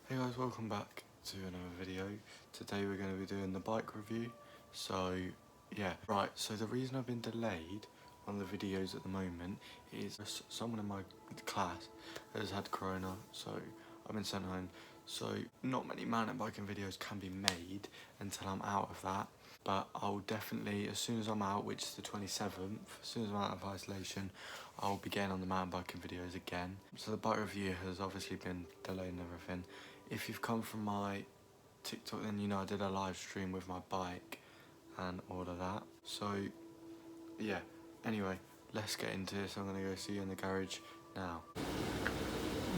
Hey guys, welcome back to another video. Today we're going to be doing the bike review. So yeah, right, so the reason I've been delayed on the videos at the moment is someone in my class has had corona, so I've been sent home. So not many mountain biking videos can be made until I'm out of that. But I'll definitely, as soon as I'm out, which is the 27th, as soon as I'm out of isolation, I'll be getting on the mountain biking videos again. So the bike review has obviously been delayed and everything. If you've come from my TikTok, then you know I did a live stream with my bike and all of that. So yeah, anyway, let's get into this. I'm going to go see you in the garage now.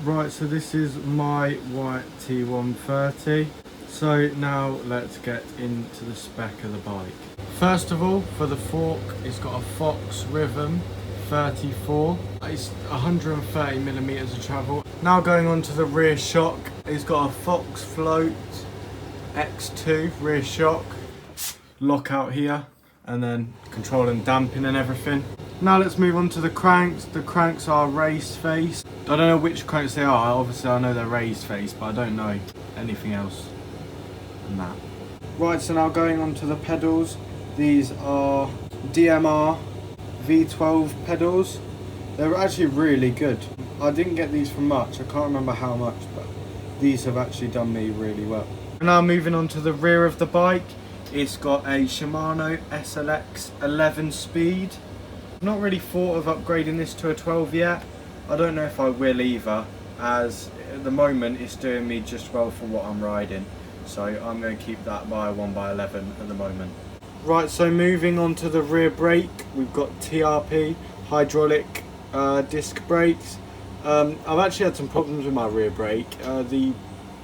Right, so this is my Whyte T-130. So now let's get into the spec of the bike. First of all, for the fork, it's got a Fox Rhythm 34. It's 130mm of travel. Now going on to the rear shock, it's got a Fox Float X2 rear shock, lockout here, and then control and damping and everything. Now let's move on to the cranks. The cranks are raised face. I don't know which cranks they are. Obviously I know they're raised face, but I don't know anything else than that. Right, so now going on to the pedals. These are DMR V12 pedals. They're actually really good. I didn't get these for much. I can't remember how much, but these have actually done me really well. Now moving on to the rear of the bike. It's got a Shimano SLX 11 speed. I've not really thought of upgrading this to a 12 yet. I don't know if I will either, as at the moment it's doing me just well for what I'm riding. So I'm going to keep that by a 1x11 at the moment. Right, so moving on to the rear brake, we've got TRP, hydraulic disc brakes. I've actually had some problems with my rear brake. The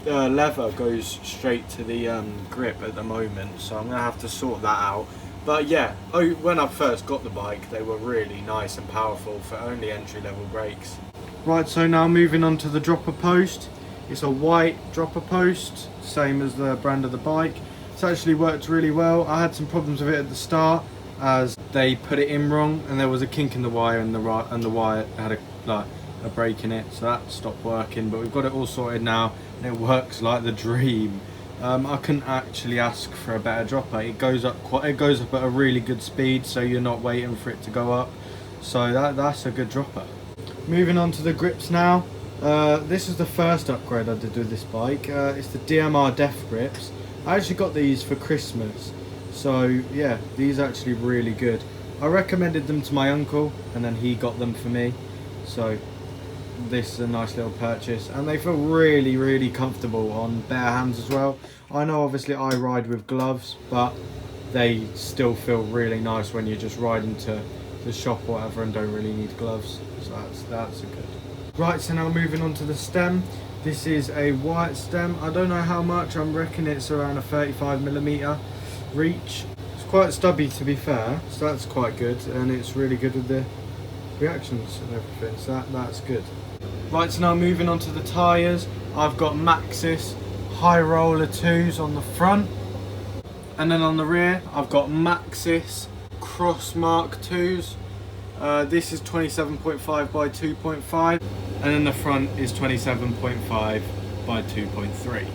lever goes straight to the grip at the moment, so I'm going to have to sort that out. But yeah, when I first got the bike, they were really nice and powerful for only entry-level brakes. Right, so now moving on to the dropper post. It's a Whyte dropper post, same as the brand of the bike. It's actually worked really well. I had some problems with it at the start, as they put it in wrong, and there was a kink in the wire, and the wire had a break in it, so that stopped working. But we've got it all sorted now, and it works like the dream. I couldn't actually ask for a better dropper. It goes up at a really good speed, so you're not waiting for it to go up. So that's a good dropper. Moving on to the grips now. This is the first upgrade I did with this bike. It's the DMR Def grips. I actually got these for Christmas, so yeah, these are actually really good. I recommended them to my uncle, and then he got them for me. So this is a nice little purchase, and they feel really comfortable on bare hands as well. I know obviously I ride with gloves, but they still feel really nice when you're just riding to the shop or whatever and don't really need gloves. So that's a good. Right, so now moving on to the stem. This is a Whyte stem. I don't know how much, I'm reckoning it's around a 35mm reach. It's quite stubby to be fair, so that's quite good, and it's really good with the reactions and everything, so that's good. Right, so now moving on to the tyres. I've got Maxxis High Roller 2s on the front, and then on the rear I've got Maxxis Crossmark 2s. This is 27.5 by 2.5, and then the front is 27.5 by 2.3.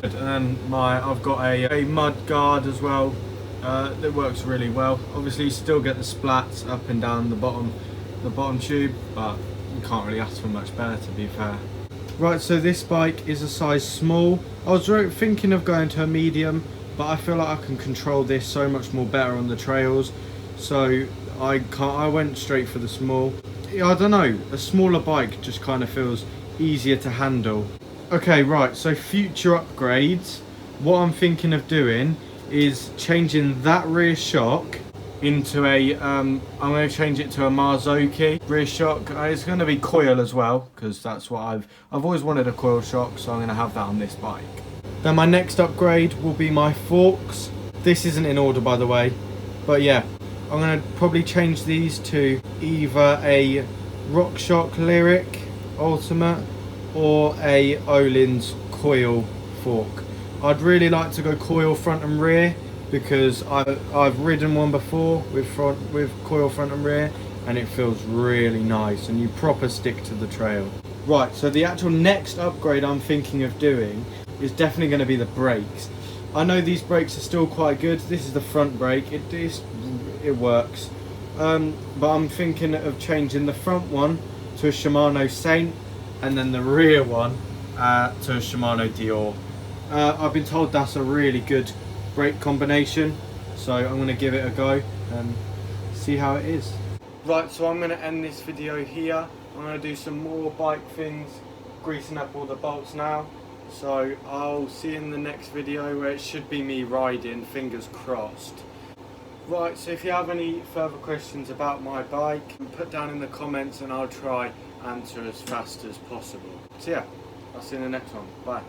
And then I've got a mud guard as well. That works really well. Obviously you still get the splats up and down the bottom tube, but you can't really ask for much better, to be fair. Right, so this bike is a size small. I was thinking of going to a medium, but I feel like I can control this so much more better on the trails. So I went straight for the small. I don't know, a smaller bike just kind of feels easier to handle. Okay, right, so future upgrades. What I'm thinking of doing is changing that rear shock into I'm going to change it to a Marzocchi rear shock. It's going to be coil as well, because that's what I've always wanted, a coil shock, so I'm going to have that on this bike. Then my next upgrade will be my forks. This isn't in order, by the way, but yeah, I'm going to probably change these to either a RockShox Lyric Ultimate or a Öhlins coil fork. I'd really like to go coil front and rear, because I've ridden one before with coil front and rear, and it feels really nice, and you proper stick to the trail. Right, so the actual next upgrade I'm thinking of doing is definitely going to be the brakes. I know these brakes are still quite good. This is the front brake. It works. But I'm thinking of changing the front one to a Shimano Saint, and then the rear one to a Shimano Dior. I've been told that's a really good brake combination, so I'm going to give it a go and see how it is. Right, so I'm going to end this video here. I'm going to do some more bike things, greasing up all the bolts now. So I'll see you in the next video, where it should be me riding, fingers crossed. Right, so if you have any further questions about my bike, put down in the comments and I'll try answer as fast as possible. So yeah, I'll see you in the next one. Bye.